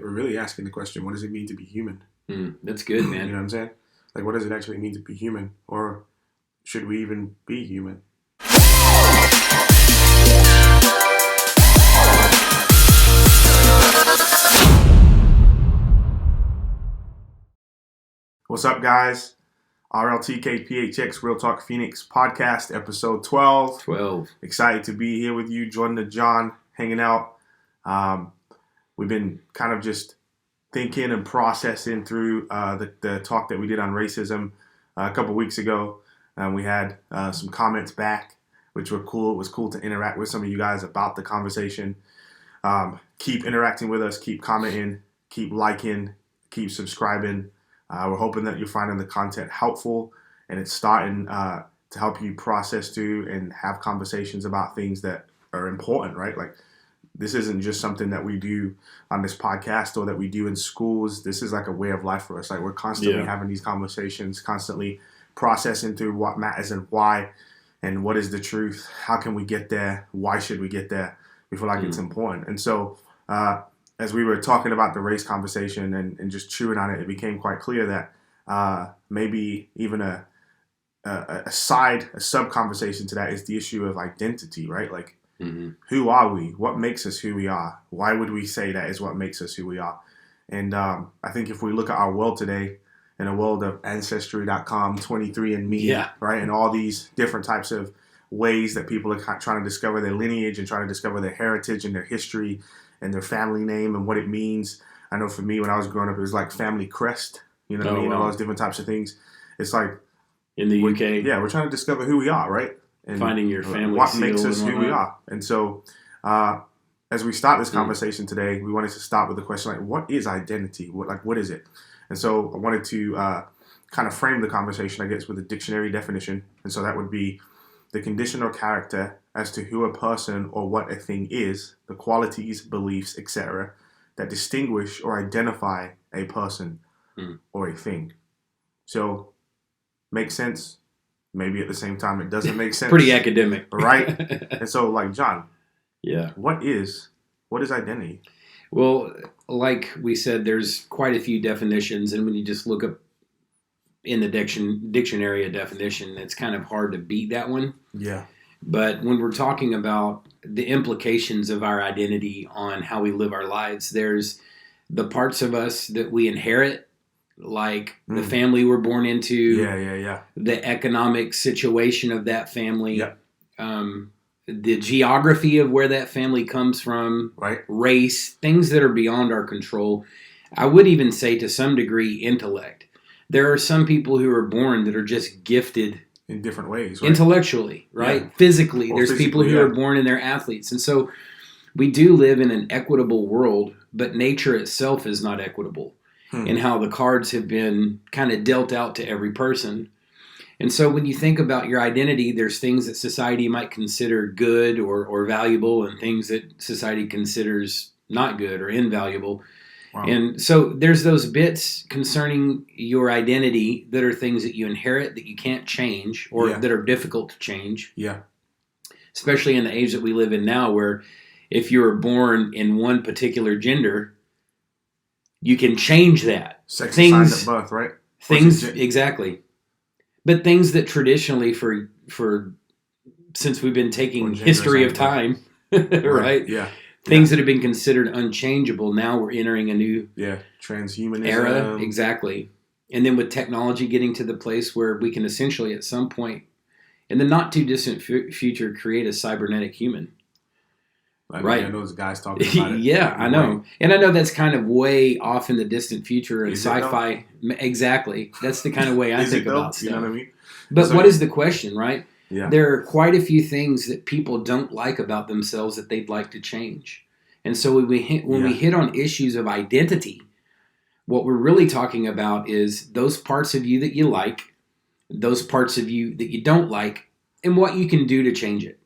We're really asking the question, what does it mean to be human? That's good, You man. know what I'm saying? Like, what does it actually mean to be human? Or should we even be human? What's up, guys? RLTKPHX Real Talk Phoenix podcast, episode 12. 12. Excited to be here with you, Jordan and John, hanging out. We've been kind of just thinking and processing through the talk that we did on racism a couple weeks ago. We had some comments back, which were cool. It was cool to interact with some of you guys about the conversation. Keep interacting with us, keep commenting, keep liking, keep subscribing. We're hoping that you're finding the content helpful and it's starting to help you process through and have conversations about things that are important, right? Like, this isn't just something that we do on this podcast or that we do in schools. This is like a way of life for us. Like, we're constantly having these conversations, constantly processing through what matters and why, and what is the truth. How can we get there? Why should we get there? We feel like it's important. And so as we were talking about the race conversation and just chewing on it, it became quite clear that maybe even a sub conversation to that is the issue of identity, right? Like, who are we? What makes us who we are? Why would we say that is what makes us who we are? And I think if we look at our world today, in a world of Ancestry.com, 23andMe, right, and all these different types of ways that people are trying to discover their lineage and trying to discover their heritage and their history and their family name and what it means. I know for me, when I was growing up, it was like family crest, you know what I mean? All those different types of things. It's like, in the UK, we're trying to discover who we are, right? And finding your family, what makes us who we are. And so as we start this conversation today, we wanted to start with the question, like, what is identity? What is it? And so I wanted to kind of frame the conversation, I guess, with a dictionary definition. And so that would be the condition or character as to who a person or what a thing is, the qualities, beliefs, etc., that distinguish or identify a person or a thing. So, makes sense. Maybe at the same time it doesn't make sense. Pretty academic. Right? And so, like, John, yeah, what is identity? Well, like we said, there's quite a few definitions, and when you just look up in the dictionary a definition, it's kind of hard to beat that one. Yeah. But when we're talking about the implications of our identity on how we live our lives, there's the parts of us that we inherit, like the family we're born into, the economic situation of that family, the geography of where that family comes from, race, things that are beyond our control. I would even say to some degree intellect. There are some people who are born that are just gifted in different ways, right? Intellectually, right? Yeah. Physically. There's people who are born and they're athletes. And so we do live in an equitable world, but nature itself is not equitable in how the cards have been kind of dealt out to every person. And so when you think about your identity, there's things that society might consider good or valuable and things that society considers not good or invaluable. Wow. And so there's those bits concerning your identity that are things that you inherit that you can't change or that are difficult to change. Yeah. Especially in the age that we live in now, where if you were born in one particular gender, you can change that. Sex assigned at birth, right? Things, exactly. But things that traditionally for since we've been taking history of time, right? Yeah. Things that have been considered unchangeable, now we're entering a new transhumanism era. Exactly. And then with technology getting to the place where we can essentially at some point in the not too distant future create a cybernetic human. Right. I know those guys talking about it. Yeah, I know. Right. And I know that's kind of way off in the distant future and sci-fi. Exactly. That's the kind of way I think about stuff. You know what I mean? But so, what is the question, right? Yeah. There are quite a few things that people don't like about themselves that they'd like to change. And so when we hit on issues of identity, what we're really talking about is those parts of you that you like, those parts of you that you don't like, and what you can do to change it.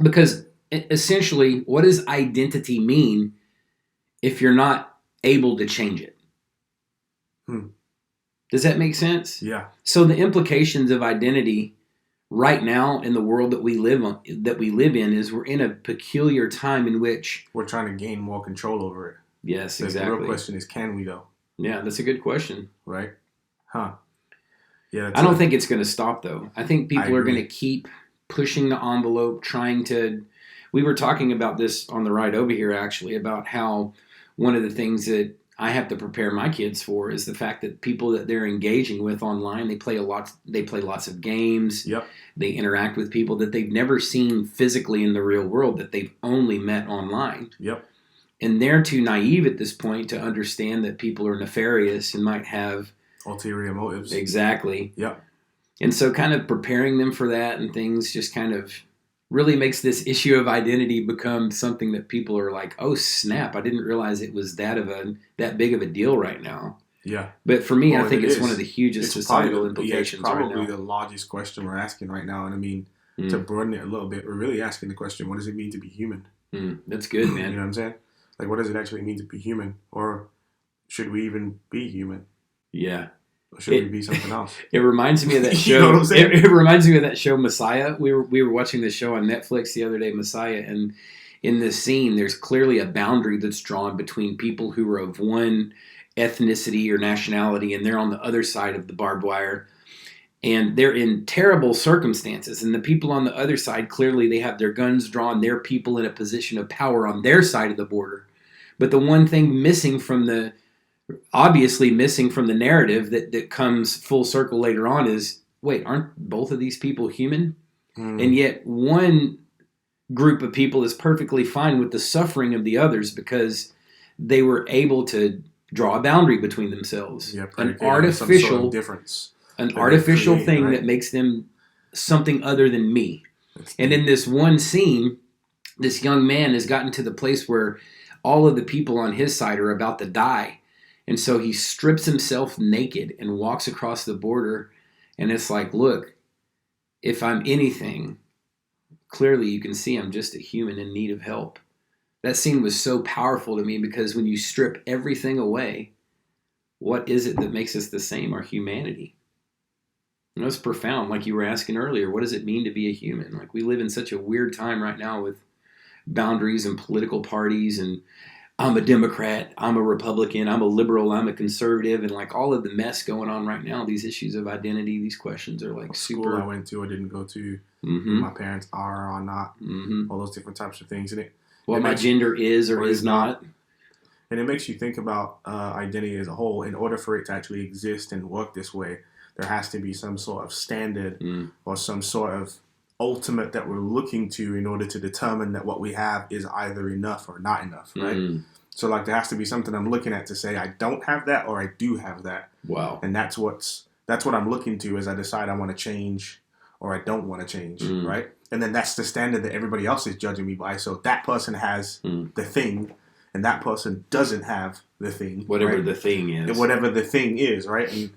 Because essentially, what does identity mean if you're not able to change it? Does that make sense? Yeah. So the implications of identity right now in the world that we live in is we're in a peculiar time in which we're trying to gain more control over it. Yes, exactly. The real question is, can we though? Yeah, that's a good question. Right? Huh. Yeah. I don't think it's going to stop though. I think people are going to keep pushing the envelope, trying to. We were talking about this on the ride over here, actually, about how one of the things that I have to prepare my kids for is the fact that people that they're engaging with online, they play lots of games. Yep. They interact with people that they've never seen physically in the real world, that they've only met online. Yep. And they're too naive at this point to understand that people are nefarious and might have ulterior motives. Exactly. Yep. And so kind of preparing them for that and things just kind of really makes this issue of identity become something that people are like, oh snap, I didn't realize it was that big of a deal right now. Yeah. But for me, I think it's one of the hugest societal implications right now. It's probably the largest question we're asking right now. And I mean, to broaden it a little bit, we're really asking the question, what does it mean to be human? That's good, man. You know what I'm saying? Like, what does it actually mean to be human? Or should we even be human? Yeah. Or should we be something else? It reminds me of that show. You know what I'm saying? It reminds me of that show, Messiah. We were watching this show on Netflix the other day, Messiah, and in this scene, there's clearly a boundary that's drawn between people who are of one ethnicity or nationality, and they're on the other side of the barbed wire. And they're in terrible circumstances. And the people on the other side, clearly they have their guns drawn. They're people in a position of power on their side of the border. But the one thing obviously missing from the narrative that comes full circle later on is, wait, aren't both of these people human? And yet one group of people is perfectly fine with the suffering of the others because they were able to draw a boundary between themselves. Yeah, an artificial sort of difference. An artificial thing that makes them something other than me. And in this one scene, this young man has gotten to the place where all of the people on his side are about to die. And so he strips himself naked and walks across the border. And it's like, look, if I'm anything, clearly you can see I'm just a human in need of help. That scene was so powerful to me because when you strip everything away, what is it that makes us the same? Our humanity. You know, it's profound. Like you were asking earlier, what does it mean to be a human? Like we live in such a weird time right now with boundaries and political parties, and I'm a Democrat, I'm a Republican, I'm a liberal, I'm a conservative, and like all of the mess going on right now, these issues of identity, these questions are like super. School I went to or didn't go to, my parents are or not, all those different types of things. And what my gender is or is not. And it makes you think about identity as a whole. In order for it to actually exist and work this way, there has to be some sort of standard or some sort of ultimate that we're looking to in order to determine that what we have is either enough or not enough, right? So like there has to be something I'm looking at to say I don't have that or I do have that. Wow. And that's what I'm looking to as I decide I want to change or I don't want to change, right? And then that's the standard that everybody else is judging me by. So that person has the thing and that person doesn't have the thing. Whatever the thing is. And whatever the thing is, right? And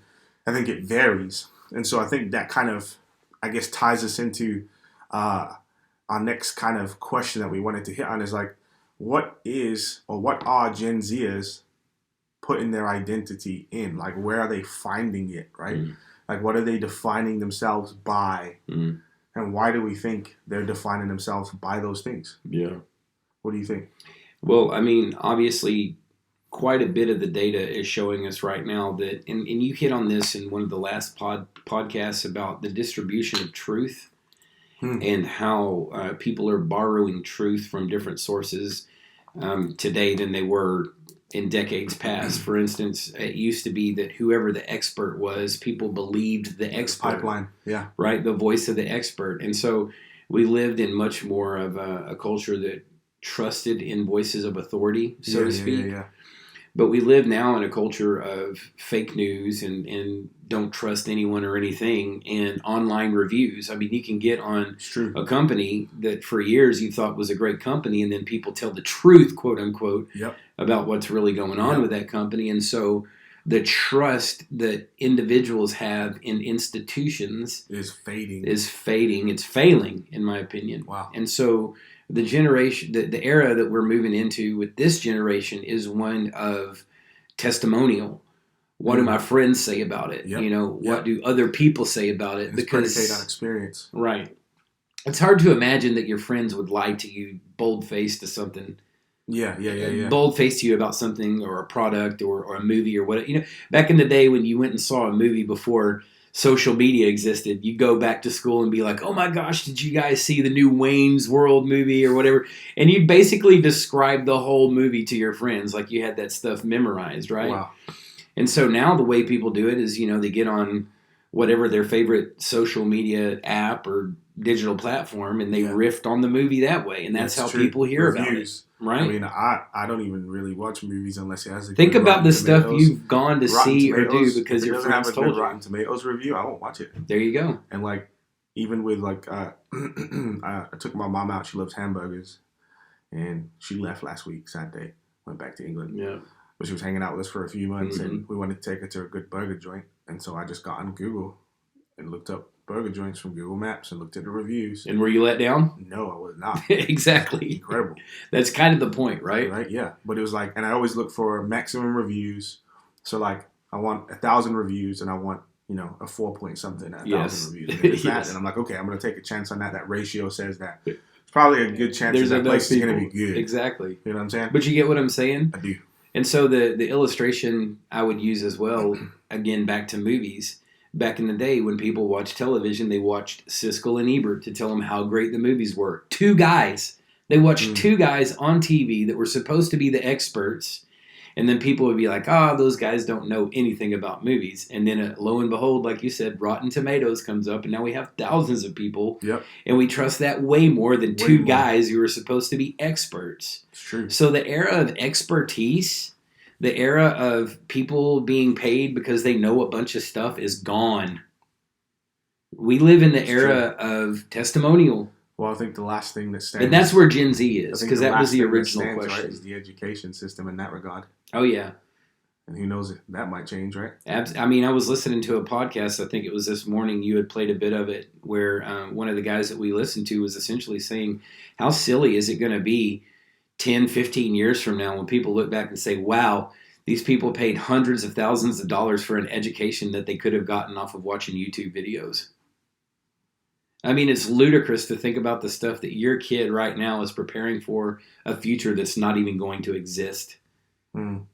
I think it varies. And so I think that kind of, I guess, ties us into our next kind of question that we wanted to hit on is like, what are Gen Zers putting their identity in? Like, where are they finding it, right? Like, what are they defining themselves by? And why do we think they're defining themselves by those things? Yeah. What do you think? Well, I mean, obviously, quite a bit of the data is showing us right now that, and you hit on this in one of the last podcasts about the distribution of truth and how people are borrowing truth from different sources today than they were in decades past. For instance, it used to be that whoever the expert was, people believed the expert. Pipeline, yeah. Right? The voice of the expert. And so we lived in much more of a culture that trusted in voices of authority, so to speak. Yeah. But we live now in a culture of fake news and don't trust anyone or anything and online reviews. I mean, you can get on a company that for years you thought was a great company and then people tell the truth, quote unquote, about what's really going on with that company. And so the trust that individuals have in institutions is fading. It's failing, in my opinion. Wow. And so the generation, the era that we're moving into with this generation is one of testimonial. What do my friends say about it? You know, what do other people say about it? It's predicated on experience. Right. It's hard to imagine that your friends would lie to you bold-faced to something Yeah. Bold-faced to you about something or a product or a movie or what. Back in the day when you went and saw a movie before social media existed, you go back to school and be like, oh my gosh, did you guys see the new Wayne's World movie or whatever? And you'd basically describe the whole movie to your friends like you had that stuff memorized, right? Wow. And so now the way people do it is, they get on whatever their favorite social media app or digital platform and they riff on the movie that way. And that's how true. people hear Reviews. about it. Right. I mean, I don't even really watch movies unless it has a Think good about Rotten the Tomatoes. stuff you've gone to Rotten see Tomatoes, or do because your friends told you. Rotten Tomatoes review, I won't watch it. There you go. And like, even with like, I took my mom out. She loves hamburgers, and she left last week, Saturday. Went back to England. Yeah. But she was hanging out with us for a few months, and we wanted to take her to a good burger joint. And so I just got on Google and looked up burger joints from Google Maps and looked at the reviews. And were you let down? No, I was not. Exactly. Incredible. That's kind of the point, right? Right, yeah. But it was like, and I always look for maximum reviews. So like, I want 1,000 reviews, and I want, a 4 point something at 1,000 reviews. And it's that, and I'm like, okay, I'm going to take a chance on that. That ratio says that. It's probably a good chance that place is going to be good. Exactly. You know what I'm saying? But you get what I'm saying? I do. And so the illustration I would use as well, again, back to movies. Back in the day when people watched television, they watched Siskel and Ebert to tell them how great the movies were. Two guys. They watched two guys on TV that were supposed to be the experts. And then people would be like, those guys don't know anything about movies. And then lo and behold, like you said, Rotten Tomatoes comes up. And now we have thousands of people. Yep. And we trust that way more than two guys who are supposed to be experts. It's true. So the era of expertise, the era of people being paid because they know a bunch of stuff is gone. We live in the era of testimonial. Well, I think the last thing that stands... And that's where Gen Z is, because that was the original question. Right, is the education system in that regard. Oh, yeah. And who knows, that might change, right? I mean, I was listening to a podcast, I think it was this morning, you had played a bit of it, where one of the guys that we listened to was essentially saying, how silly is it going to be 10, 15 years from now when people look back and say, wow, these people paid hundreds of thousands of dollars for an education that they could have gotten off of watching YouTube videos. I mean, it's ludicrous to think about the stuff that your kid right now is preparing for a future that's not even going to exist. With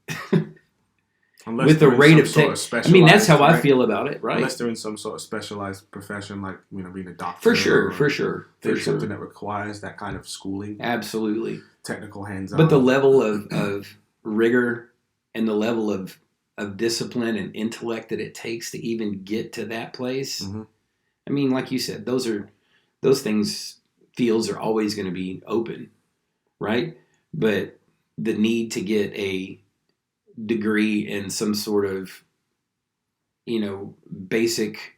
the rate of tech. I mean, that's how I feel about it, right? Unless they're in some sort of specialized profession, like, being a doctor. For sure. Something that requires that kind of schooling. Absolutely. Technical hands-on. But the level of rigor and the level of discipline and intellect that it takes to even get to that place. Mm-hmm. I mean, like you said, those things, fields are always going to be open, right? But the need to get a degree in some sort of, basic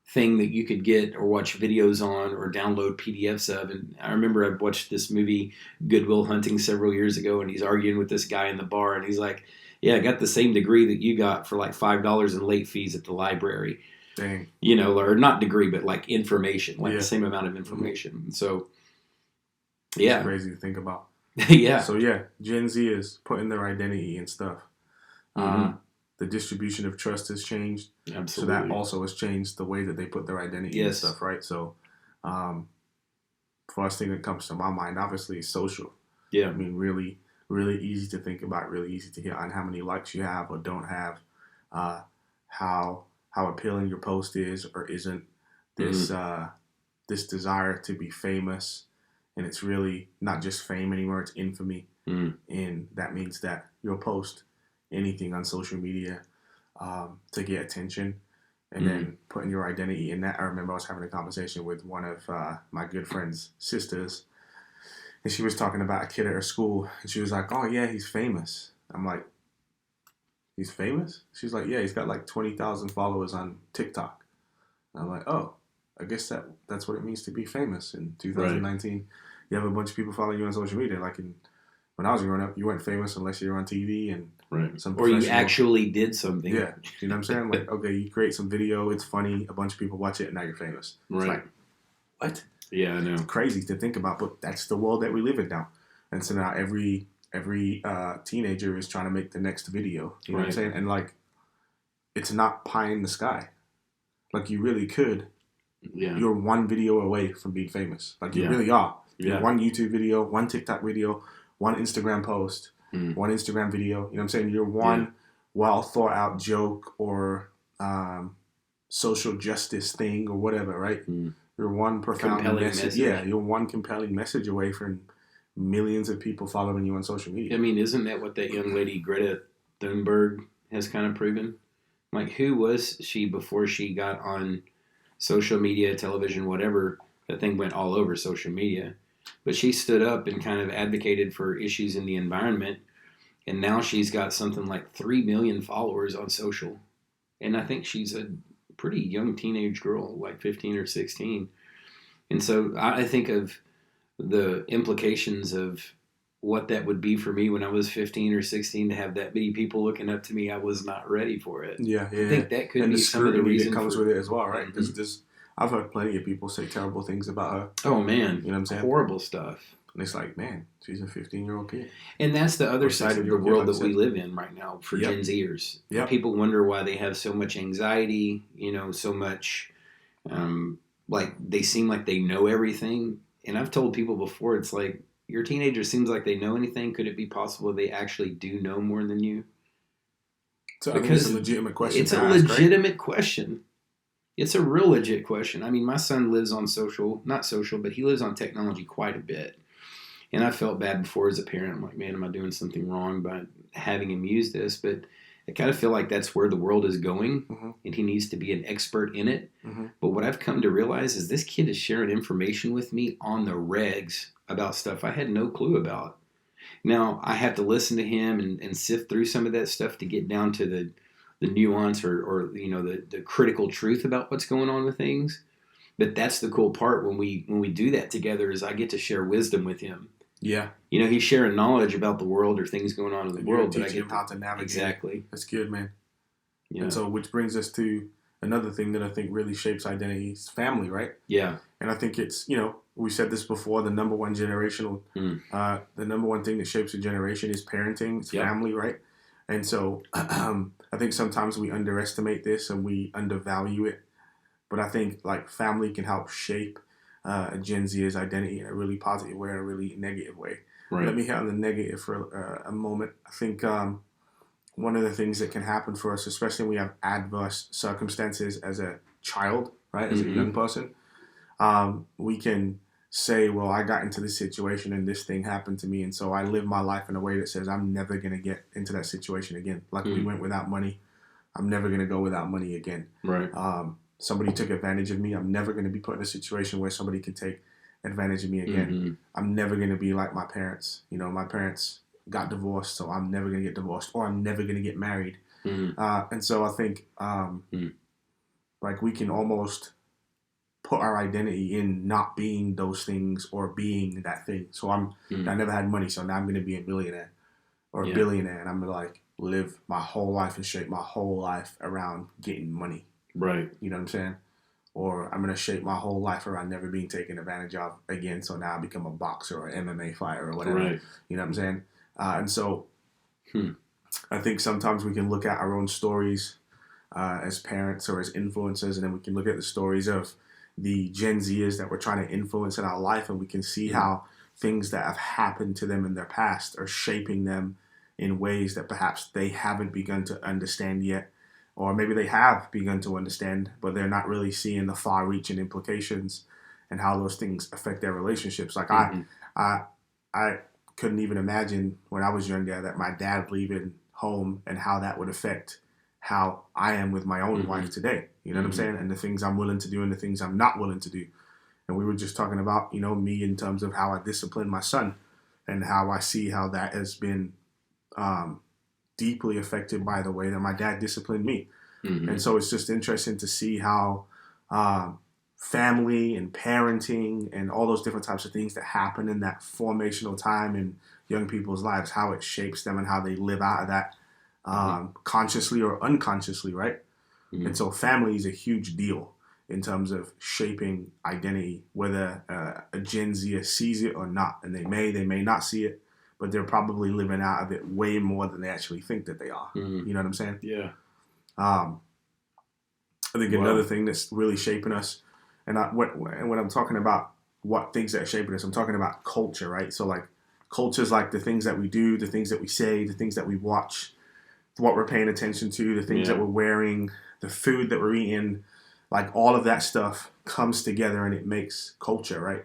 thing that you could get or watch videos on or download PDFs of. And I remember I watched this movie, Good Will Hunting, several years ago, and he's arguing with this guy in the bar, and he's like, yeah, I got the same degree that you got for like $5 in late fees at the library. Dang. Or not degree, but like information, like the same amount of information. So, yeah. It's crazy to think about. Yeah. So, yeah, Gen Z is putting their identity in stuff. Mm-hmm. The distribution of trust has changed. Absolutely. So that also has changed the way that they put their identity in stuff, right? So, first thing that comes to my mind, obviously, is social. Yeah. I mean, really, really easy to think about, really easy to hit on how many likes you have or don't have, how appealing your post is or isn't, this this desire to be famous. And it's really not just fame anymore, it's infamy. And that means that you'll post anything on social media to get attention and then putting your identity in that. I remember I was having a conversation with one of my good friend's sisters, and she was talking about a kid at her school, and she was like, oh yeah, he's famous. I'm like, he's famous? She's like, yeah, he's got like 20,000 followers on TikTok. And I'm like, oh, I guess that's what it means to be famous in 2019. Right. You have a bunch of people following you on social media. Like when I was growing up, you weren't famous unless you were on TV and some or you actually did something. Yeah, you know what I'm saying? Like, okay, you create some video, it's funny, a bunch of people watch it, and now you're famous. Right. It's like, what? Yeah, I know. It's crazy to think about, but that's the world that we live in now. And so now every teenager is trying to make the next video. You know what I'm saying? And like, it's not pie in the sky. Like, you really could. Yeah. You're one video away from being famous. Like, you really are. One YouTube video, one TikTok video, one Instagram post, one Instagram video. You know what I'm saying? You're one well thought out joke or social justice thing or whatever, right? You're one profound message. Yeah, you're one compelling message away from millions of people following you on social media. I mean, isn't that what that young lady Greta Thunberg has kind of proven? Like, who was she before she got on social media, television, whatever? That thing went all over social media. But she stood up and kind of advocated for issues in the environment. And now she's got something like 3 million followers on social. And I think she's a pretty young teenage girl, like 15 or 16. And so I think of the implications of what that would be for me when I was 15 or 16 to have that many people looking up to me. I was not ready for it. Yeah. I think that could be some of the reason that comes with it as well, right? Because I've heard plenty of people say terrible things about her. Oh, man. You know what I'm saying? Horrible stuff. And it's like, man, she's a 15-year-old kid. And that's the other side of the world that we live in right now for Gen Zers. Yep. People wonder why they have so much anxiety, so much, like they seem like they know everything. And I've told people before, it's like, your teenager seems like they know anything. Could it be possible they actually do know more than you? So because it's a legitimate question. It's a legitimate question. It's a real legit question. I mean, my son lives on not social, but he lives on technology quite a bit. And I felt bad before as a parent. I'm like, man, am I doing something wrong by having him use this? But I kind of feel like that's where the world is going, and he needs to be an expert in it. But what I've come to realize is this kid is sharing information with me on the regs about stuff I had no clue about. Now, I have to listen to him and sift through some of that stuff to get down to the nuance or the critical truth about what's going on with things. But that's the cool part when we do that together is I get to share wisdom with him. Yeah. He's sharing knowledge about the world or things going on in the world. But I get him how to navigate. Exactly. That's good, man. Yeah. And so, which brings us to another thing that I think really shapes identity is family, right? Yeah. And I think it's, we said this before, the number one thing that shapes a generation is parenting, it's family, right? And so I think sometimes we underestimate this and we undervalue it. But I think like family can help shape a Gen Z's identity in a really positive way or a really negative way. Right. Let me hit on the negative for a moment. I think one of the things that can happen for us, especially when we have adverse circumstances as a child, right, as a young person, we can say, well, I got into this situation and this thing happened to me, and so I live my life in a way that says I'm never going to get into that situation again. Like we went without money. I'm never going to go without money again. Right. Somebody took advantage of me. I'm never going to be put in a situation where somebody can take advantage of me again. I'm never going to be like my parents. My parents got divorced, so I'm never going to get divorced, or I'm never going to get married. And so I think like we can almost put our identity in not being those things or being that thing. So I never had money, so now I'm going to be a millionaire or a billionaire, and I'm going to like live my whole life and shape my whole life around getting money. Right. You know what I'm saying? Or I'm going to shape my whole life around never being taken advantage of again, so now I become a boxer or an MMA fighter or whatever. Right. You know what I'm saying? And so I think sometimes we can look at our own stories as parents or as influencers, and then we can look at the stories of the Gen Zers that we're trying to influence in our life, and we can see how things that have happened to them in their past are shaping them in ways that perhaps they haven't begun to understand yet. Or maybe they have begun to understand, but they're not really seeing the far-reaching implications and how those things affect their relationships. Like I couldn't even imagine when I was younger that my dad leaving home and how that would affect how I am with my own wife today. You know what I'm saying? And the things I'm willing to do and the things I'm not willing to do. And we were just talking about, me in terms of how I discipline my son and how I see how that has been deeply affected by the way that my dad disciplined me. And so it's just interesting to see how family and parenting and all those different types of things that happen in that formational time in young people's lives, how it shapes them and how they live out of that consciously or unconsciously, right? And so family is a huge deal in terms of shaping identity, whether a Gen Z sees it or not. And they may not see it, but they're probably living out of it way more than they actually think that they are. You know what I'm saying? Yeah. I think another thing that's really shaping us, and when I'm talking about what things that are shaping us, I'm talking about culture, right? So like cultures like the things that we do, the things that we say, the things that we watch, what we're paying attention to, the things that we're wearing, the food that we're eating, like all of that stuff comes together and it makes culture, right?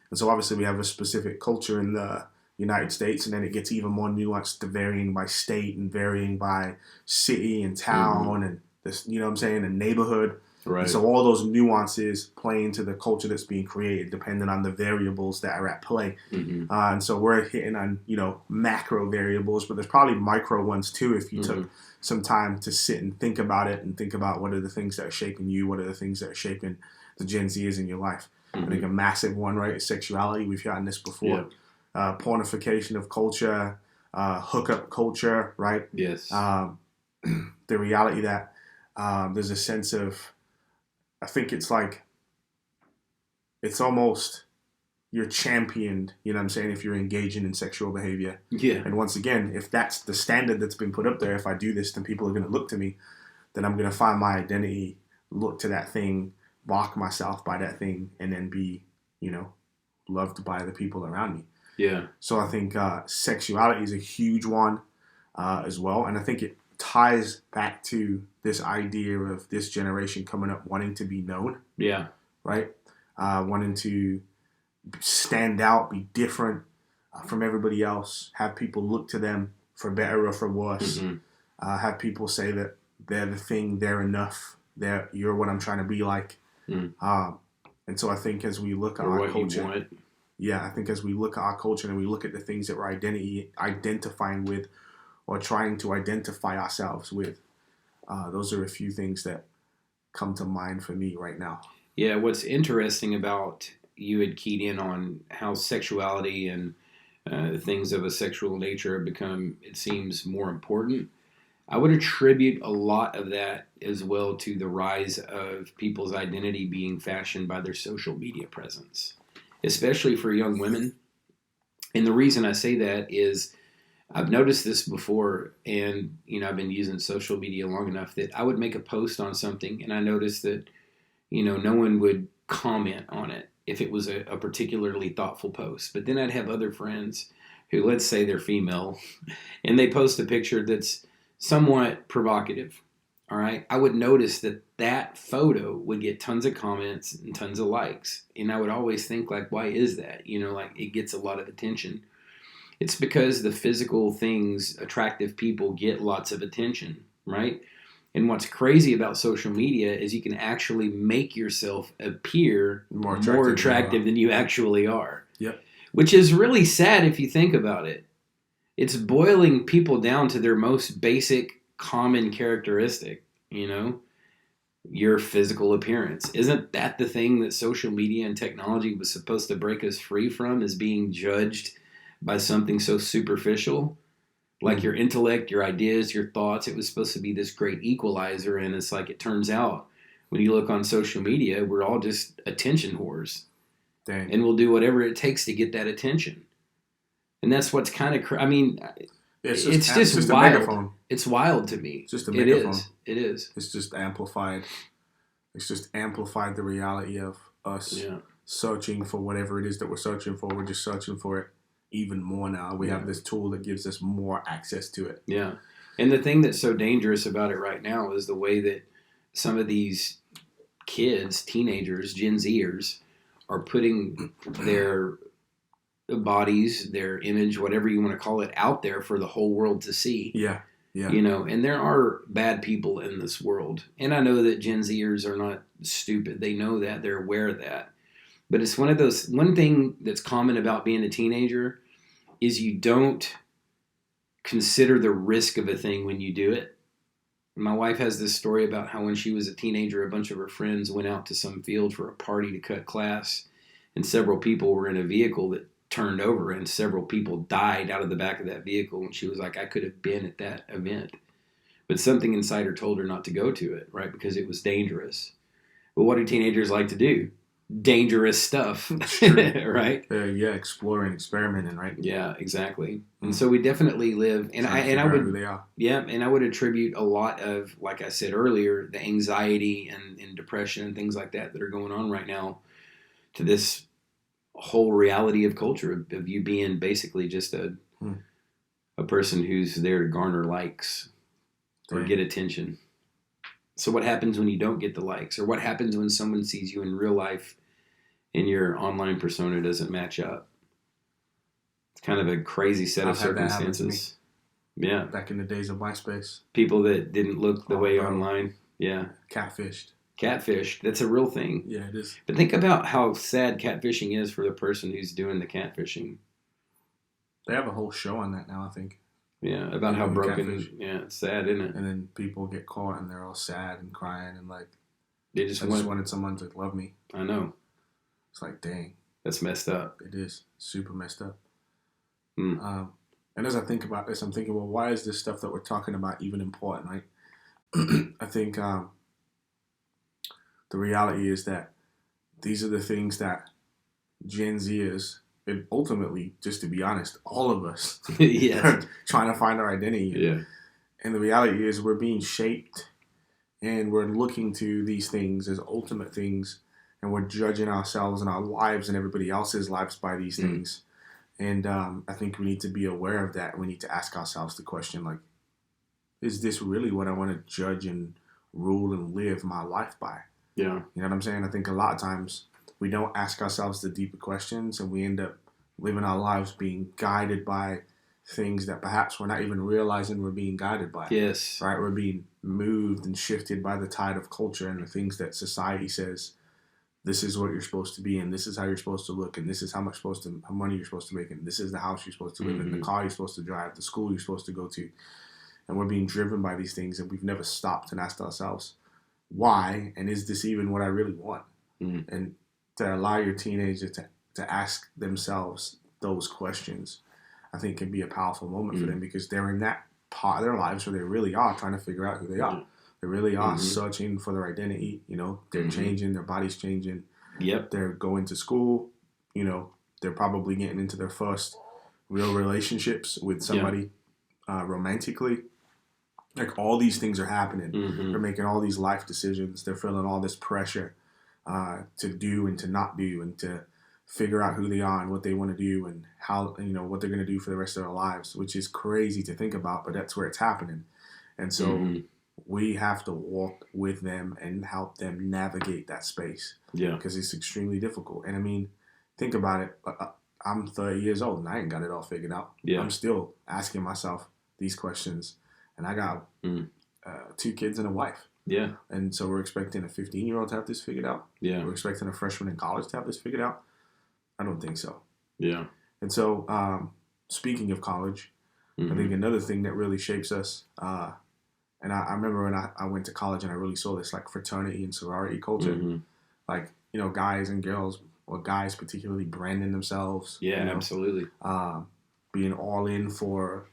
And so obviously we have a specific culture in the United States, and then it gets even more nuanced to varying by state and varying by city and town and this, you know what I'm saying, and neighborhood. Right. And so all those nuances play into the culture that's being created, depending on the variables that are at play. And so we're hitting on, you know, macro variables, but there's probably micro ones too if you took some time to sit and think about it and think about what are the things that are shaping you, what are the things that are shaping the Gen Zers in your life. I think a massive one, right, is sexuality. We've gotten this before. Pornification of culture, hookup culture, right? Yes. The reality that there's a sense of, I think it's like, it's almost, you're championed, you know what I'm saying, if you're engaging in sexual behavior. Yeah. And once again, if that's the standard that's been put up there, if I do this, then people are going to look to me, then I'm going to find my identity, look to that thing, mark myself by that thing, and then be, you know, loved by the people around me. Yeah. So I think sexuality is a huge one as well. And I think it ties back to this idea of this generation coming up wanting to be known. Yeah. Right? Wanting to stand out, be different from everybody else, have people look to them for better or for worse. Have people say that they're the thing, they're enough, you're what I'm trying to be like. And so I think as we look at our culture, I think as we look at our culture and we look at the things that we're identifying with or trying to identify ourselves with, those are a few things that come to mind for me right now. Yeah, what's interesting about, you had keyed in on how sexuality and things of a sexual nature have become, it seems, more important. I would attribute a lot of that as well to the rise of people's identity being fashioned by their social media presence, especially for young women. And the reason I say that is I've noticed this before, and you know, I've been using social media long enough that I would make a post on something and I noticed that, you know, no one would comment on it if it was a particularly thoughtful post. But then I'd have other friends who, let's say they're female, and they post a picture that's somewhat provocative. All right. I would notice that photo would get tons of comments and tons of likes. And I would always think, like, why is that? You know, like, it gets a lot of attention. It's because the physical things, attractive people get lots of attention, right? And what's crazy about social media is you can actually make yourself appear more attractive than you actually are. Yep. Which is really sad if you think about it. It's boiling people down to their most basic common characteristic, you know, your physical appearance. Isn't that the thing that social media and technology was supposed to break us free from, is being judged by something so superficial? Like your intellect, your ideas, your thoughts. It was supposed to be this great equalizer, and it's like, it turns out when you look on social media, we're all just attention whores. Dang. And we'll do whatever it takes to get that attention. And that's what's kind of, I mean, it's just wild. A megaphone. It's wild to me. It's just a megaphone. It is. It's just amplified. It's just amplified the reality of us searching for whatever it is that we're searching for. We're just searching for it even more now. We have this tool that gives us more access to it. Yeah. And the thing that's so dangerous about it right now is the way that some of these kids, teenagers, Gen Zers, are putting their bodies, their image, whatever you want to call it, out there for the whole world to see. Yeah. Yeah. You know, and there are bad people in this world. And I know that Gen Zers are not stupid. They know that. They're aware of that. But it's one thing that's common about being a teenager is you don't consider the risk of a thing when you do it. My wife has this story about how when she was a teenager, a bunch of her friends went out to some field for a party to cut class, and several people were in a vehicle that turned over, and several people died out of the back of that vehicle. And she was like, I could have been at that event. But something inside her told her not to go to it, right? Because it was dangerous. But what do teenagers like to do? Dangerous stuff, right? Exploring, experimenting, right? Yeah, exactly. And so we definitely live, and I would, who they are. Yeah, and I would attribute a lot of, like I said earlier, the anxiety and depression and things like that are going on right now to this whole reality of culture of you being basically just a person who's there to garner likes or get attention. So what happens when you don't get the likes, or what happens when someone sees you in real life and your online persona doesn't match up? It's kind of a crazy set of circumstances. Yeah. Back in the days of MySpace. People that didn't look the way online. Yeah. Catfished. That's a real thing. Yeah, it is. But think about how sad catfishing is for the person who's doing the catfishing. They have a whole show on that now, I think. Yeah, about how broken. Yeah, it's sad, isn't it? And then people get caught and they're all sad and crying and like, they just wanted someone to love me. I know. It's like, dang. That's messed up. It is. Super messed up. And as I think about this, I'm thinking, well, why is this stuff that we're talking about even important, right? I think the reality is that these are the things that Gen Zers, and ultimately, just to be honest, all of us are trying to find our identity. Yeah. And the reality is we're being shaped and we're looking to these things as ultimate things, and we're judging ourselves and our lives and everybody else's lives by these things. And I think we need to be aware of that. We need to ask ourselves the question, like, is this really what I want to judge and rule and live my life by? Yeah. You know what I'm saying? I think a lot of times we don't ask ourselves the deeper questions, and we end up living our lives being guided by things that perhaps we're not even realizing we're being guided by. Yes. Right? We're being moved and shifted by the tide of culture and the things that society says, this is what you're supposed to be, and this is how you're supposed to look, and this is how money you're supposed to make, and this is the house you're supposed to live in, the car you're supposed to drive, the school you're supposed to go to. And we're being driven by these things, and we've never stopped and asked ourselves, why, and is this even what I really want? And to allow your teenager to ask themselves those questions, I think can be a powerful moment for them, because they're in that part of their lives where they really are trying to figure out who they are. They really are searching for their identity. You know, they're changing, their body's changing. Yep. They're going to school. You know, they're probably getting into their first real relationships with somebody romantically. Like, all these things are happening. They're making all these life decisions. They're feeling all this pressure to do and to not do, and to figure out who they are and what they want to do, and how, you know, what they're going to do for the rest of their lives, which is crazy to think about, but that's where it's happening. And so we have to walk with them and help them navigate that space. Yeah. Because it's extremely difficult. And I mean, think about it. I'm 30 years old and I ain't got it all figured out. Yeah. I'm still asking myself these questions. And I got 2 kids and a wife. Yeah. And so we're expecting a 15-year-old to have this figured out. Yeah. We're expecting a freshman in college to have this figured out. I don't think so. Yeah. And so speaking of college, I think another thing that really shapes us, and I remember when I went to college and I really saw this, like, fraternity and sorority culture. Like, you know, guys and girls, or guys particularly, branding themselves. Yeah, you know, absolutely. Being all in for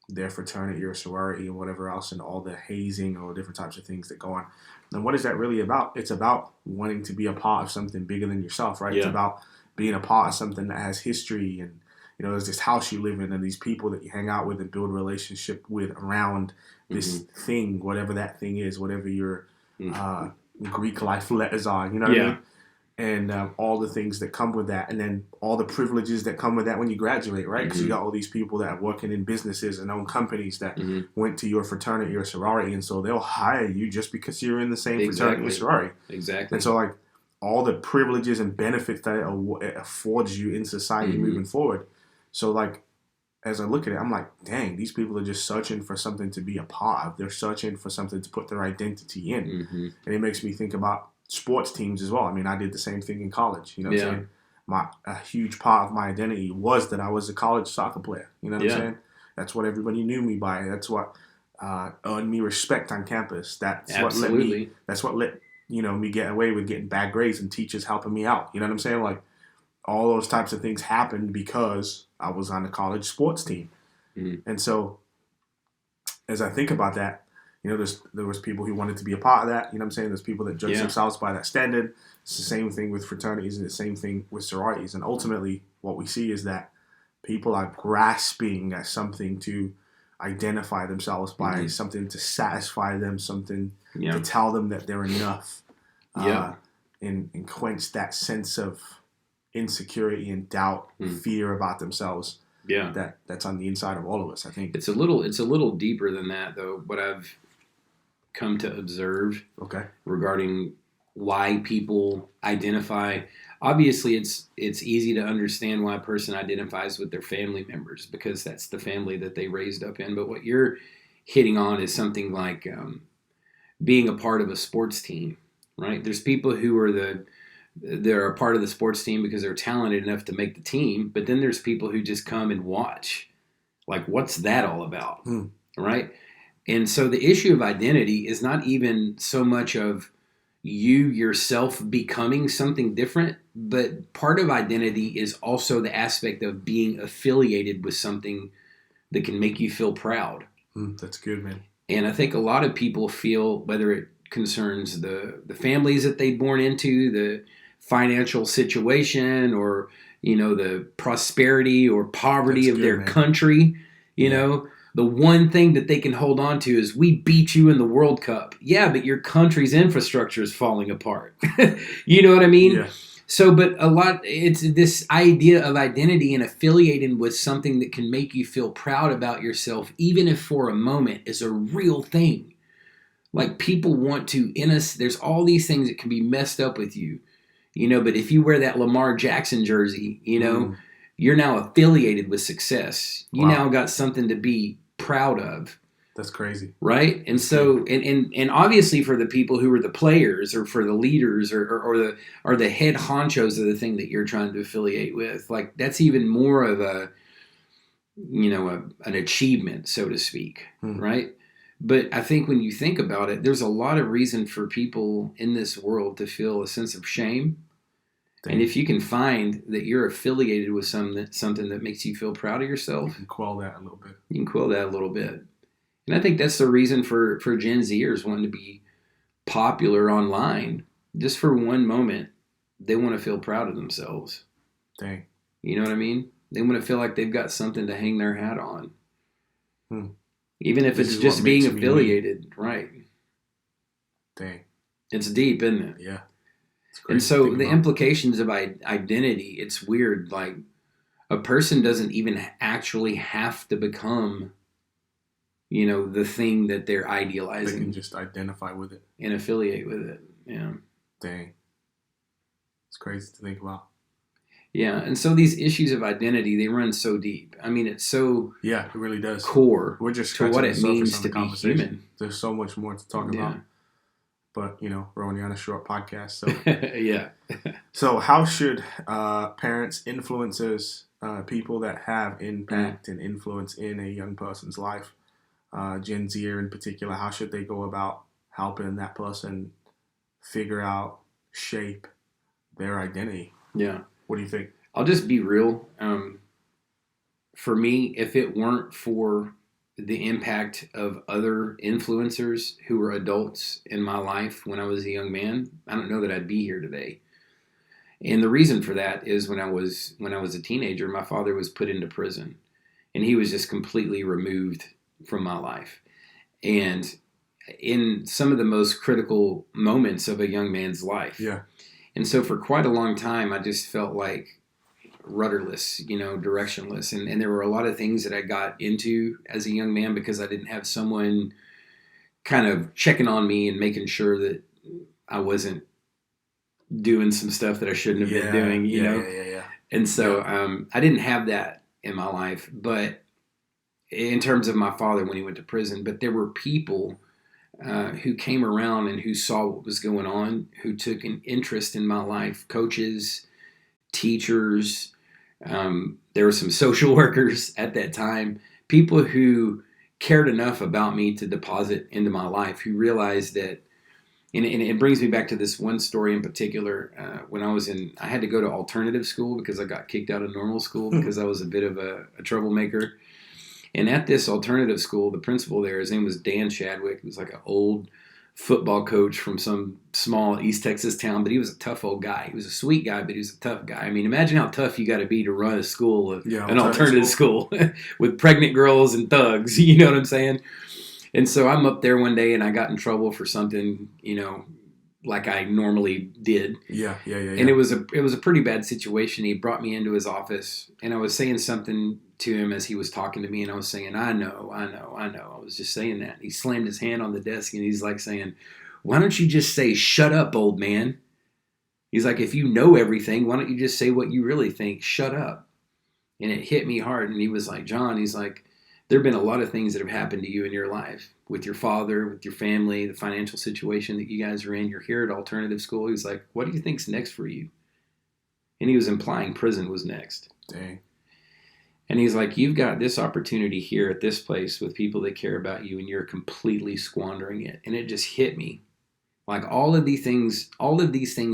their fraternity or sorority and whatever else, and all the hazing or different types of things that go on. And what is that really about? It's about wanting to be a part of something bigger than yourself, right? Yeah. It's about being a part of something that has history, and, you know, there's this house you live in and these people that you hang out with and build a relationship with around this thing, whatever that thing is, whatever your Greek life letters are, you know what I mean? And all the things that come with that, and then all the privileges that come with that when you graduate, right? Because you got all these people that are working in businesses and own companies that went to your fraternity or sorority, and so they'll hire you just because you're in the same fraternity or sorority. Exactly. And so, like, all the privileges and benefits that it affords you in society moving forward. So, like, as I look at it, I'm like, dang, these people are just searching for something to be a part of. They're searching for something to put their identity in. And it makes me think about sports teams as well. I mean, I did the same thing in college. You know what I'm saying? A huge part of my identity was that I was a college soccer player. You know what I'm saying? That's what everybody knew me by. That's what earned me respect on campus. That's what let you know, me get away with getting bad grades and teachers helping me out. You know what I'm saying? Like, all those types of things happened because I was on the college sports team. And so, as I think about that, you know, there was people who wanted to be a part of that. You know what I'm saying? There's people that judge themselves by that standard. It's the same thing with fraternities and the same thing with sororities. And ultimately, what we see is that people are grasping at something to identify themselves by, something to satisfy them, something to tell them that they're enough, and quench that sense of insecurity and doubt, fear about themselves. Yeah, that's on the inside of all of us. I think it's a little deeper than that, though. What I've come to observe, regarding why people identify. Obviously, it's easy to understand why a person identifies with their family members because that's the family that they raised up in. But what you're hitting on is something like being a part of a sports team, right? There's people who are they're a part of the sports team because they're talented enough to make the team, but then there's people who just come and watch. Like, what's that all about, right? And so the issue of identity is not even so much of you yourself becoming something different, but part of identity is also the aspect of being affiliated with something that can make you feel proud. That's good, man. And I think a lot of people feel, whether it concerns the families that they're born into, the financial situation, or the prosperity or poverty of their country, you know, the one thing that they can hold on to is we beat you in the World Cup. Yeah, but your country's infrastructure is falling apart. You know what I mean? Yeah. So, but it's this idea of identity and affiliating with something that can make you feel proud about yourself, even if for a moment, is a real thing. Like, people want to, there's all these things that can be messed up with you, but if you wear that Lamar Jackson jersey, you're now affiliated with success. You now got something to be proud of. That's crazy. Right? And so, and obviously for the people who are the players or for the leaders or the head honchos of the thing that you're trying to affiliate with, like, that's even more of an achievement, so to speak. Right? But I think when you think about it, there's a lot of reason for people in this world to feel a sense of shame. And if you can find that you're affiliated with something that makes you feel proud of yourself, you can quell that a little bit. And I think that's the reason for Gen Zers wanting to be popular online. Just for one moment, they want to feel proud of themselves. Dang. You know what I mean? They want to feel like they've got something to hang their hat on. Even if it's just being affiliated. Right. Dang. It's deep, isn't it? Yeah. And so the implications of identity, it's weird. Like, a person doesn't even actually have to become, the thing that they're idealizing. They can just identify with it. And affiliate with it. Yeah. Dang. It's crazy to think about. Yeah. And so these issues of identity, they run so deep. I mean, it's so it really does. Core We're just to what it means to be human. There's so much more to talk about. But, we're only on a short podcast. So yeah. So how should parents, influencers, people that have impact and influence in a young person's life, Gen Zer in particular, how should they go about helping that person figure out, shape their identity? Yeah. What do you think? I'll just be real. For me, if it weren't for the impact of other influencers who were adults in my life when I was a young man, I don't know that I'd be here today. And the reason for that is when I was a teenager, my father was put into prison, and he was just completely removed from my life. And in some of the most critical moments of a young man's life. Yeah. And so for quite a long time, I just felt like rudderless, directionless. And there were a lot of things that I got into as a young man because I didn't have someone kind of checking on me and making sure that I wasn't doing some stuff that I shouldn't have been doing, you know? Yeah. And so I didn't have that in my life, but in terms of my father when he went to prison, but there were people who came around and who saw what was going on, who took an interest in my life, coaches, teachers, there were some social workers at that time, people who cared enough about me to deposit into my life, who realized that, and it brings me back to this one story in particular. When I had to go to alternative school because I got kicked out of normal school because I was a bit of a troublemaker. And at this alternative school, the principal there, his name was Dan Chadwick. He was like an old football coach from some small East Texas town, but he was a tough old guy. He was a sweet guy, but he was a tough guy. I mean, imagine how tough you got to be to run a school, an alternative school with pregnant girls and thugs. You know what I'm saying? And so I'm up there one day, and I got in trouble for something, like I normally did. Yeah. And it was a pretty bad situation. He brought me into his office, and I was saying something to him as he was talking to me, and I was saying, I know. I was just saying that. He slammed his hand on the desk, and he's like saying, why don't you just say, shut up, old man? He's like, if you know everything, why don't you just say what you really think? Shut up. And it hit me hard. And he was like, John, he's like, there have been a lot of things that have happened to you in your life, with your father, with your family, the financial situation that you guys are in. You're here at alternative school. He's like, what do you think's next for you? And he was implying prison was next. Dang. And he's like, you've got this opportunity here at this place with people that care about you, and you're completely squandering it. And it just hit me. Like all of these things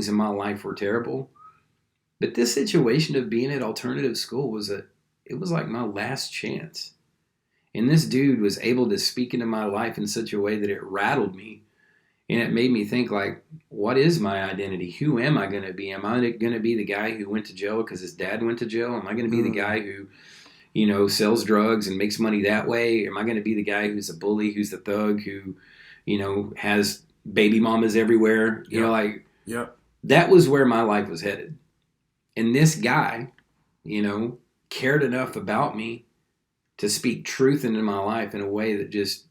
in my life were terrible. But this situation of being at alternative school was like my last chance. And this dude was able to speak into my life in such a way that it rattled me. And it made me think, like, what is my identity? Who am I going to be? Am I going to be the guy who went to jail because his dad went to jail? Am I going to be the guy who, sells drugs and makes money that way? Am I going to be the guy who's a bully, who's the thug, who, has baby mamas everywhere? That was where my life was headed. And this guy, cared enough about me to speak truth into my life in a way that just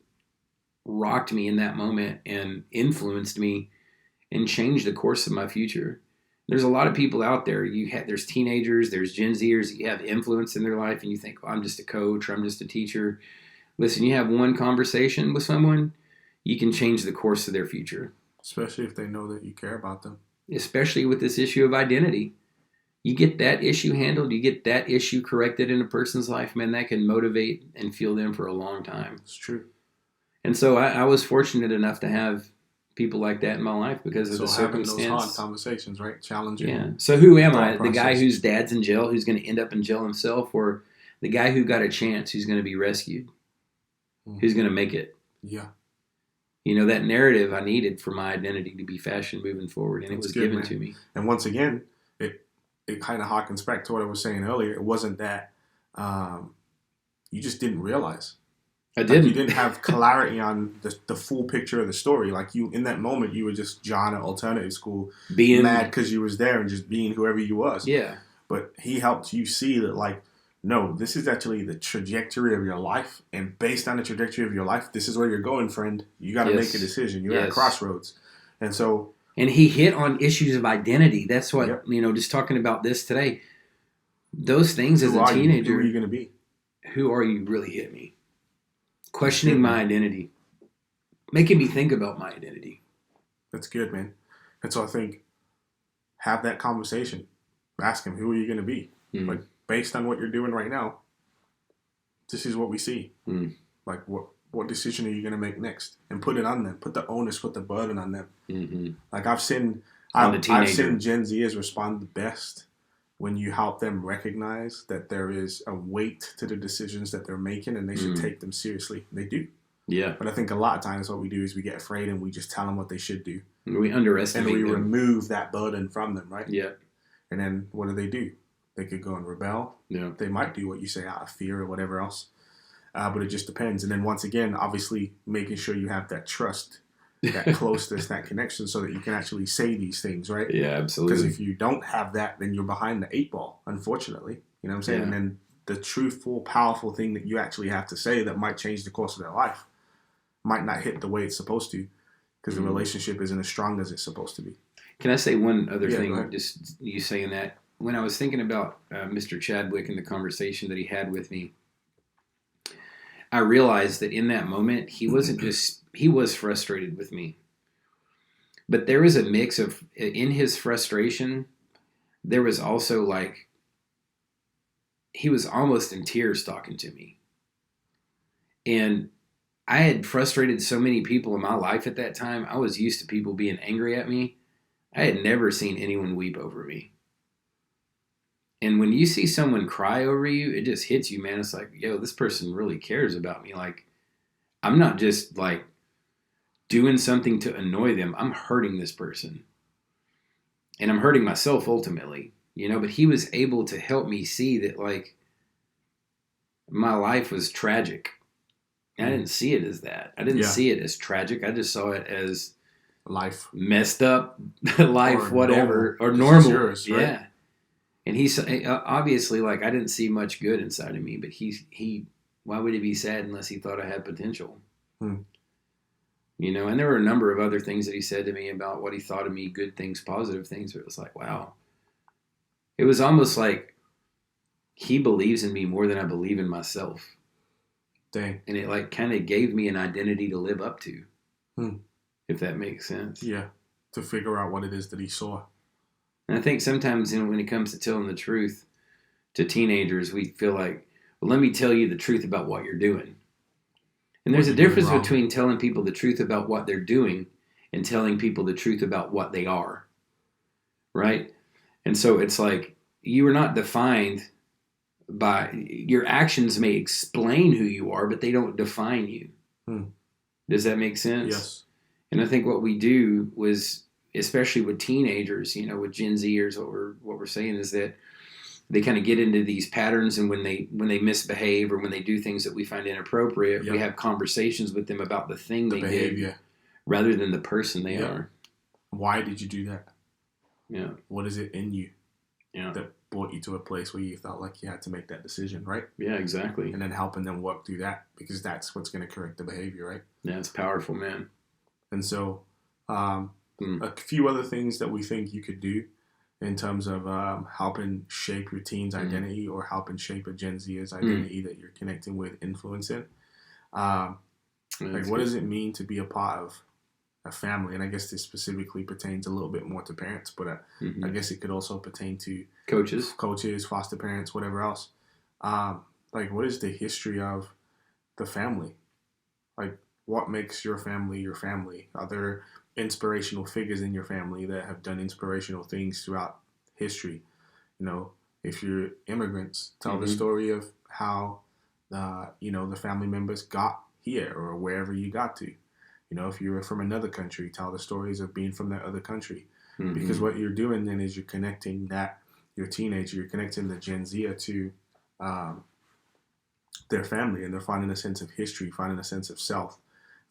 rocked me in that moment and influenced me and changed the course of my future. There's a lot of people out there. There's teenagers, there's Gen Zers that you have influence in their life, and you think, well, I'm just a coach or I'm just a teacher. Listen, you have one conversation with someone, you can change the course of their future. Especially if they know that you care about them. Especially with this issue of identity. You get that issue handled, you get that issue corrected in a person's life, man, that can motivate and fuel them for a long time. It's true. And so I was fortunate enough to have people like that in my life because of the circumstance. Having those hard conversations, right? Challenging. Yeah. So who am I? The guy whose dad's in jail, who's going to end up in jail himself, or the guy who got a chance, who's going to be rescued, who's going to make it? Yeah. That narrative I needed for my identity to be fashioned moving forward, and it was given to me. And once again, it kind of harkens back to what I was saying earlier. It wasn't that you just didn't realize. I didn't. You didn't have clarity on the full picture of the story. Like you, in that moment, you were just John at alternative school, being mad because you was there and just being whoever you was. Yeah. But he helped you see that, like, no, this is actually the trajectory of your life, and based on the trajectory of your life, this is where you're going, friend. You got to make a decision. You're at a crossroads, and so. And he hit on issues of identity. That's what, just talking about this today. Those things as a teenager. Who are you going to be? Who are you really hit me? Questioning my identity. Making me think about my identity. That's good, man. And so I think have that conversation. Ask him, who are you going to be? Mm-hmm. Like, based on what you're doing right now, this is what we see. Mm-hmm. Like, what decision are you going to make next? And put it on them. Put the onus, put the burden on them. Mm-hmm. Like I've seen Gen Zers respond the best when you help them recognize that there is a weight to the decisions that they're making and they should take them seriously. They do. Yeah. But I think a lot of times what we do is we get afraid and we just tell them what they should do. We underestimate them. And we remove that burden from them, right? Yeah. And then what do? They could go and rebel. Yeah. They might do what you say out of fear or whatever else. But it just depends. And then once again, obviously making sure you have that trust, that closeness, that connection so that you can actually say these things, right? Yeah, absolutely. Because if you don't have that, then you're behind the 8 ball, unfortunately. You know what I'm saying? Yeah. And then the truthful, powerful thing that you actually have to say that might change the course of their life might not hit the way it's supposed to because the relationship isn't as strong as it's supposed to be. Can I say one other thing? Just you saying that. When I was thinking about Mr. Chadwick and the conversation that he had with me, I realized that in that moment, he was frustrated with me. But there was a mix of, in his frustration, there was also like, he was almost in tears talking to me. And I had frustrated so many people in my life at that time. I was used to people being angry at me. I had never seen anyone weep over me. And when you see someone cry over you, it just hits you, man. It's like, yo, this person really cares about me. Like, I'm not just like doing something to annoy them. I'm hurting this person. And I'm hurting myself ultimately, but he was able to help me see that like my life was tragic. I didn't see it as that. I didn't see it as tragic. I just saw it as life, messed up life, or whatever, or normal. normal. Yours, right? Yeah. And he's obviously like, I didn't see much good inside of me, but he why would he be sad unless he thought I had potential? You know, and there were a number of other things that he said to me about what he thought of me, good things, positive things. But it was like, wow. It was almost like he believes in me more than I believe in myself. Dang. And it like kind of gave me an identity to live up to. If that makes sense. Yeah. To figure out what it is that he saw. And I think sometimes, you know, when it comes to telling the truth to teenagers, we feel like, well, let me tell you the truth about what you're doing. And there's a difference between telling people the truth about what they're doing and telling people the truth about what they are. Right? And so it's like, you are not defined by, your actions may explain who you are, but they don't define you. Does that make sense? Yes. And I think what we do was, especially with teenagers, you know, with Gen Zers, what we're saying is that they kind of get into these patterns, and when they misbehave or when they do things that we find inappropriate, we have conversations with them about the thing they did rather than the person they are. Why did you do that? Yeah. What is it in you that brought you to a place where you felt like you had to make that decision, right? Yeah, exactly. And then helping them work through that, because that's what's going to correct the behavior, right? Yeah, it's powerful, man. And so a few other things that we think you could do in terms of helping shape your teen's identity or helping shape a Gen Z's identity that you're connecting with, influencing. Like, what does it mean to be a part of a family? And I guess this specifically pertains a little bit more to parents, but I guess it could also pertain to coaches, foster parents, whatever else. Like, what is the history of the family? Like, what makes your family your family? Are there inspirational figures in your family that have done inspirational things throughout history? You know, if you're immigrants, tell the story of how, the family members got here or wherever you got to. You know, if you were from another country, tell the stories of being from that other country. Because what you're doing then is you're connecting your teenager, you're connecting the Gen Z to their family, and they're finding a sense of history, finding a sense of self,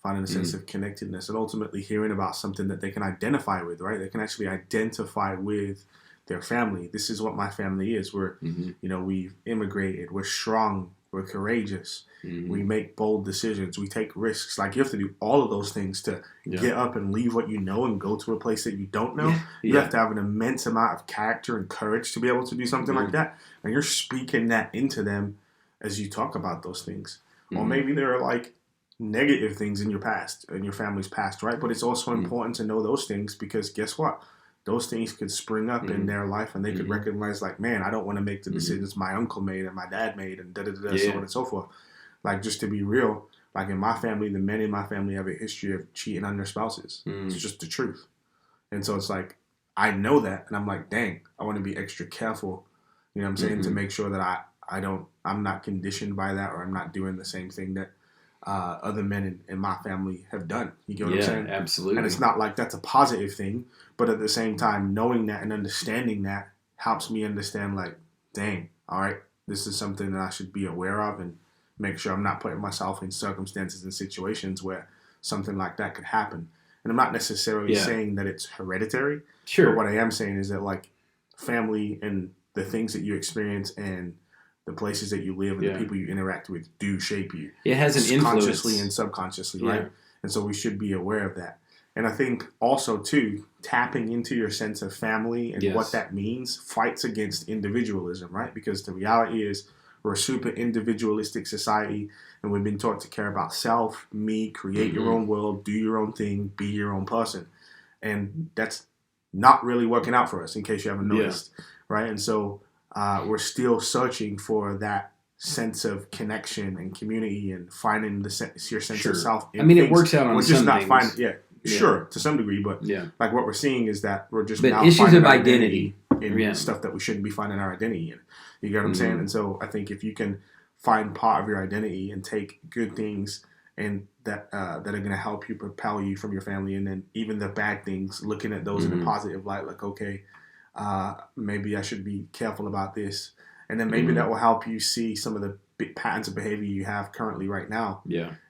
finding a sense of connectedness, and ultimately hearing about something that they can identify with, right? They can actually identify with their family. This is what my family is. We're, we've immigrated. We're strong. We're courageous. We make bold decisions. We take risks. Like, you have to do all of those things to get up and leave what you know and go to a place that you don't know. You have to have an immense amount of character and courage to be able to do something like that. And you're speaking that into them as you talk about those things. Or maybe there are like negative things in your past, in your family's past, right? But it's also important to know those things, because guess what? Those things could spring up in their life, and they could recognize, like, man, I don't want to make the decisions my uncle made and my dad made, and so on and so forth. Like, just to be real, like in my family, the men in my family have a history of cheating on their spouses. It's just the truth. And so it's like, I know that, and I'm like, dang, I want to be extra careful, you know what I'm saying, to make sure that I'm not conditioned by that, or I'm not doing the same thing that other men in my family have done. You get what I'm saying? Absolutely. And it's not like that's a positive thing, but at the same time, knowing that and understanding that helps me understand, like, dang, all right, this is something that I should be aware of, and make sure I'm not putting myself in circumstances and situations where something like that could happen. And I'm not necessarily saying that it's hereditary. Sure. But what I am saying is that, like, family and the things that you experience and the places that you live and the people you interact with do shape you. It has an influence. Consciously and subconsciously, right? And so we should be aware of that. And I think also, too, tapping into your sense of family and what that means fights against individualism, right? Because the reality is we're a super individualistic society, and we've been taught to care about self, me, create your own world, do your own thing, be your own person. And that's not really working out for us, in case you haven't noticed, right? And so we're still searching for that sense of connection and community and finding your sense of self. I mean, it works out on some things. Sure, to some degree, but like what we're seeing is that we're just now issues finding of identity in stuff that we shouldn't be finding our identity in. You get what I'm saying? And so I think if you can find part of your identity and take good things and that are going to help you propel you from your family, and then even the bad things, looking at those in a positive light, like, okay, maybe I should be careful about this. And then maybe that will help you see some of the big patterns of behavior you have currently right now,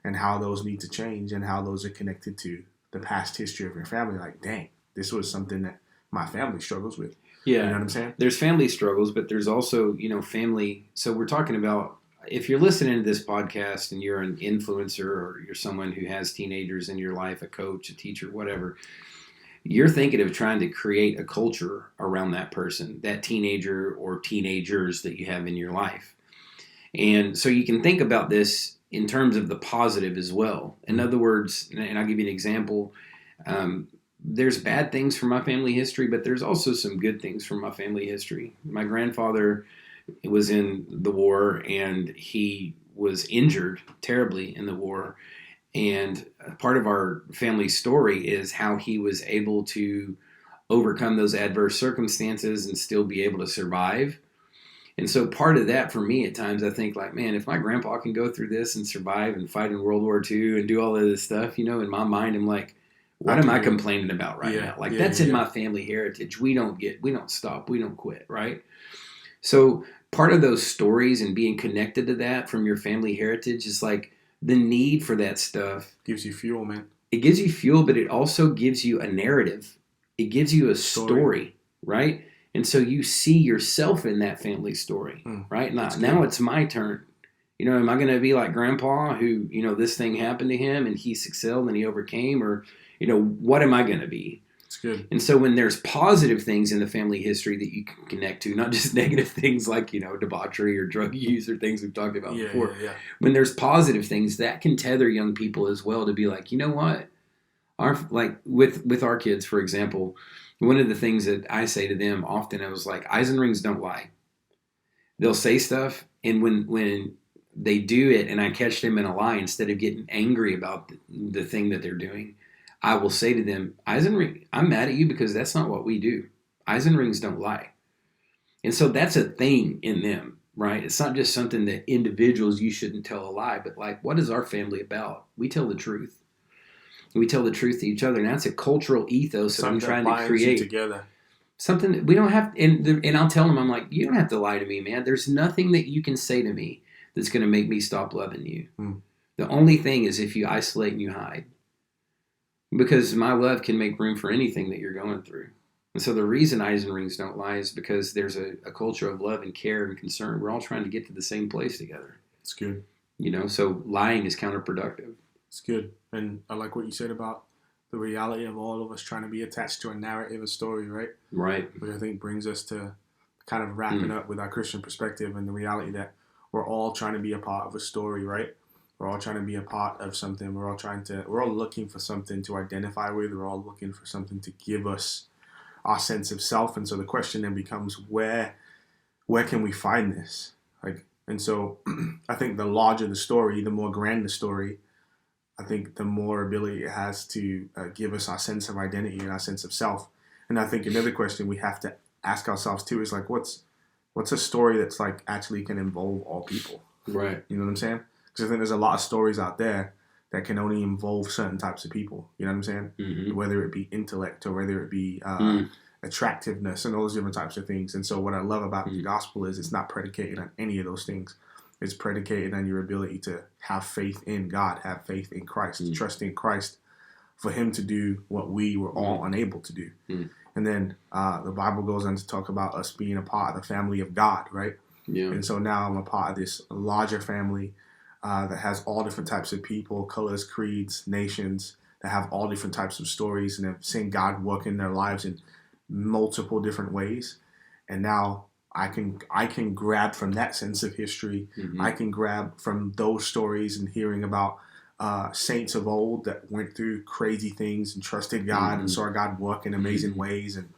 and how those need to change and how those are connected to the past history of your family. Like, dang, this was something that my family struggles with. Yeah. You know what I'm saying? There's family struggles, but there's also, family. So we're talking about, if you're listening to this podcast and you're an influencer or you're someone who has teenagers in your life, a coach, a teacher, whatever, you're thinking of trying to create a culture around that person, that teenager or teenagers that you have in your life. And so you can think about this in terms of the positive as well. In other words, and I'll give you an example, there's bad things from my family history, but there's also some good things from my family history. My grandfather was in the war, and he was injured terribly in the war. And part of our family story is how he was able to overcome those adverse circumstances and still be able to survive. And so part of that for me at times, I think like, man, if my grandpa can go through this and survive and fight in World War II and do all of this stuff, in my mind, I'm like, what am I complaining about right now? Like that's in my family heritage. We don't stop. We don't quit. Right. So part of those stories and being connected to that from your family heritage is like the need for that stuff. Gives you fuel, man. It gives you fuel, but it also gives you a narrative. It gives you a story, right? And so you see yourself in that family story, right? Now it's my turn. Am I going to be like grandpa who, this thing happened to him and he excelled and he overcame, or, what am I going to be? It's good. And so when there's positive things in the family history that you can connect to, not just negative things like, debauchery or drug use or things we've talked about before. When there's positive things, that can tether young people as well to be like, you know what? With our kids, for example, one of the things that I say to them often, I was like, eyes and rings don't lie. They'll say stuff, and when they do it and I catch them in a lie, instead of getting angry about the thing that they're doing, I will say to them, eyes and rings, I'm mad at you because that's not what we do. Eyes and rings don't lie. And so that's a thing in them, right? It's not just something that individuals, you shouldn't tell a lie, but like, what is our family about? We tell the truth. We tell the truth to each other. And that's a cultural ethos that I'm trying to create. Together. Something that we don't have, and I'll tell them, I'm like, you don't have to lie to me, man. There's nothing that you can say to me that's going to make me stop loving you. The only thing is if you isolate and you hide. Because my love can make room for anything that you're going through. And so the reason eyes and rings don't lie is because there's a culture of love and care and concern. We're all trying to get to the same place together. It's good. So lying is counterproductive. It's good. And I like what you said about the reality of all of us trying to be attached to a narrative, a story, right? Right. Which I think brings us to kind of wrapping up with our Christian perspective and the reality that we're all trying to be a part of a story, right? We're all trying to be a part of something. We're all looking for something to identify with. We're all looking for something to give us our sense of self. And so the question then becomes, where can we find this? And so I think the larger the story, the more grand the story, I think the more ability it has to give us our sense of identity and our sense of self. And I think another question we have to ask ourselves too is like, what's a story that's like actually can involve all people? Right. You know what I'm saying? Because I think there's a lot of stories out there that can only involve certain types of people. You know what I'm saying? Mm-hmm. Whether it be intellect or whether it be attractiveness and all those different types of things. And so what I love about the gospel is it's not predicated on any of those things. It's predicated on your ability to have faith in God, have faith in Christ, trust in Christ for him to do what we were all unable to do. And then the Bible goes on to talk about us being a part of the family of God, right? Yeah. And so now I'm a part of this larger family that has all different types of people, colors, creeds, nations, that have all different types of stories and have seen God work in their lives in multiple different ways. And now I can grab from that sense of history. I can grab from those stories and hearing about saints of old that went through crazy things and trusted God and saw God work in amazing ways. And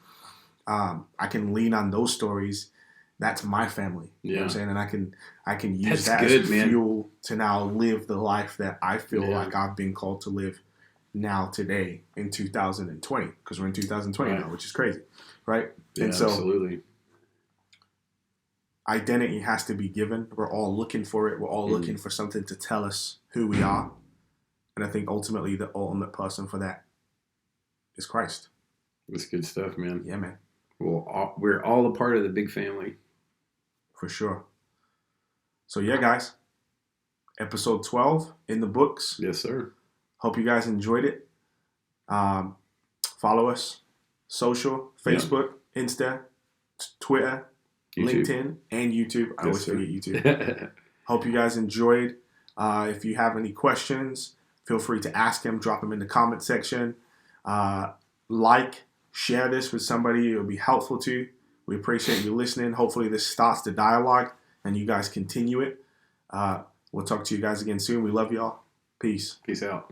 I can lean on those stories. That's my family. You know what I'm saying? And I can use that as fuel to now live the life that I feel like I've been called to live now today in 2020, because we're in 2020 now, which is crazy, right? Yeah, and so absolutely. Identity has to be given. We're all looking for it. We're all looking for something to tell us who we are. And I think ultimately the ultimate person for that is Christ. That's good stuff, man. Yeah, man. Well, we're all a part of the big family. For sure. So yeah, guys. Episode 12 in the books. Yes, sir. Hope you guys enjoyed it. Follow us, social, Facebook, Insta, Twitter, YouTube. LinkedIn, and YouTube. I always forget YouTube. Hope you guys enjoyed. If you have any questions, feel free to ask them. Drop them in the comment section. Share this with somebody. It'll be helpful to. We appreciate you listening. Hopefully this starts the dialogue and you guys continue it. We'll talk to you guys again soon. We love y'all. Peace. Peace out.